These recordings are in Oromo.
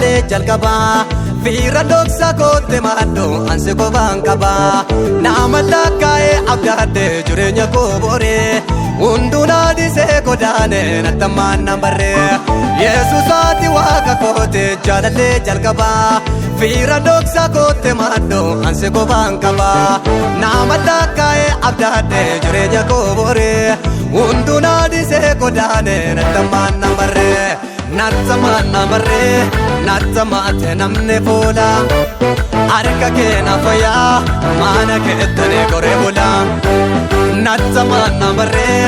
jalalee jalqaba fiira dhoksa kootte maaddo ansi qofaan qaba nama lakkaa'ee abdaadde jireenya koo booree hundumaa disee godaane nattammaan nan barree Yesuusaati waaqa koote jalalee jalqaba fiira dhoksa kootte maaddo ansi qofaan qaba nama lakkaa'ee abdaadde jireenya koo booree hundumaa disee godaane nattammaan nan barree Natsamaan namarree natsamaate namne foola harka keena fayyaa maana keettane goree bula Natsamaan namarree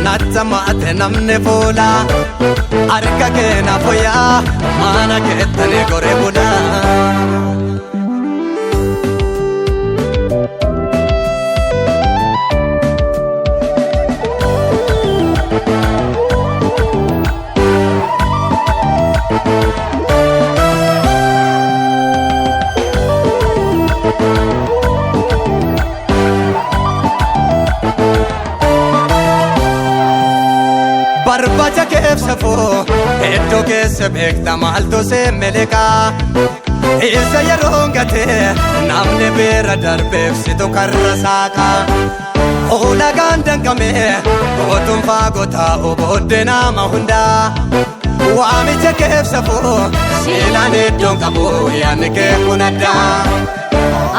natsamaate namne foola harka keena fayyaa maana keettane goree bula Barbacha keef safoo hedduu keessa beekta maaltu seemmeleka isa yeroon gatee namni beera darbeefsitu karra saaka olagaan danqamee ootuun faagotaa obooddee nama hundaa waamicha keef safoo siilaan hedduun qabu yaadni kee kun addaa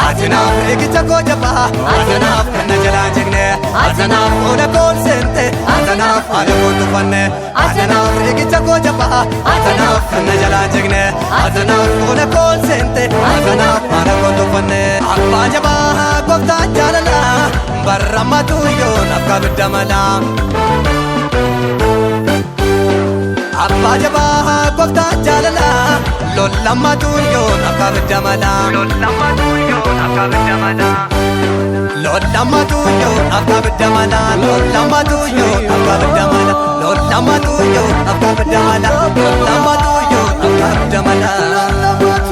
Atanaaf eegicha koo jabaa Atanaaf kanna jalaan jegne Atanaaf oona koon seente Atanaaf haala koon tuffanne Atanaaf eegicha koo jabaa Atanaaf kanna jalaan jegne Atanaaf oona koon seente Atanaaf haala koon tuffanne Abbaa jabaa gooftaa jaalala barramatu yoon akka bidda mala Abbaa jabaa gooftaa jaalala Lollamatu yoon akka bidda mala Lollamatu yoon akka bidda mala Lollamatu yoon akka bidda mala Lollamatu yoon akka bidda mala Lollamatu yoon akka bidda mala Lollamatu yoon akka bidda mala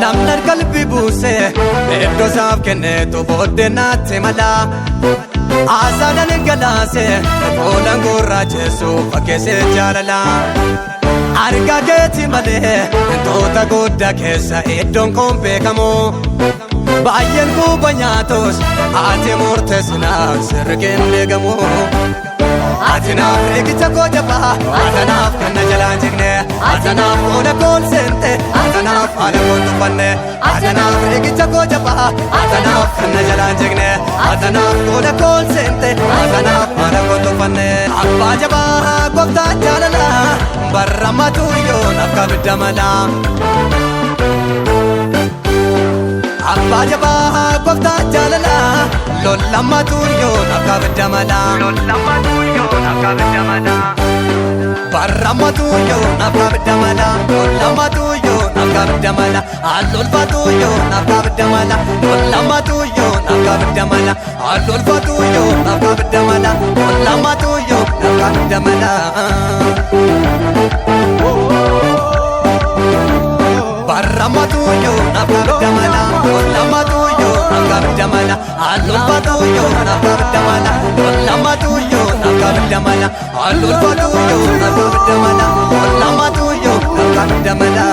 Namnar qalbii buusee eddoo isaaf kenneetu booddee naatti mala Aasaanan engalaasee oolan gurraacheessu fakkeessee jaalala Argaa keetii malee toota guddaa keessa iddoon koon beekamu Baay'een guuba nyaatos ati murteessinaan sirri keen beekamu Atanaaf eegicha koo jabaa Atanaaf kanna jalaan jegne Atanaaf oona koon seente Atanaaf haala koon tuffanne Atanaaf eegicha koo jabaa Atanaaf kanna jalaan jegne Atanaaf oona koon seente Atanaaf haala koon tuffanne Abbaa jabaa gooftaa jaalala barramatu yoon akka bidda mala Abbaa jabaa gooftaa jaalala Lollamatu yoon akka bidda mala Lollamatu yoon akka bidda mala Barramatu yoon akka bidda mala Lollamatu yoon akka bidda mala Allolfatu yoon akka bidda mala Lollamatu yoon akka bidda mala Allolfatu yoon akka bidda mala Lollamatu yoon akka bidda mala Barramatu yoon akka bidda mala Lollamatu yoon akka bidda mala Allolfatu yoon akka bidda mala Lollamatu yoon akka bidda mala Allolfatu yoon akka bidda mala Lollamatu yoon akka bidda mala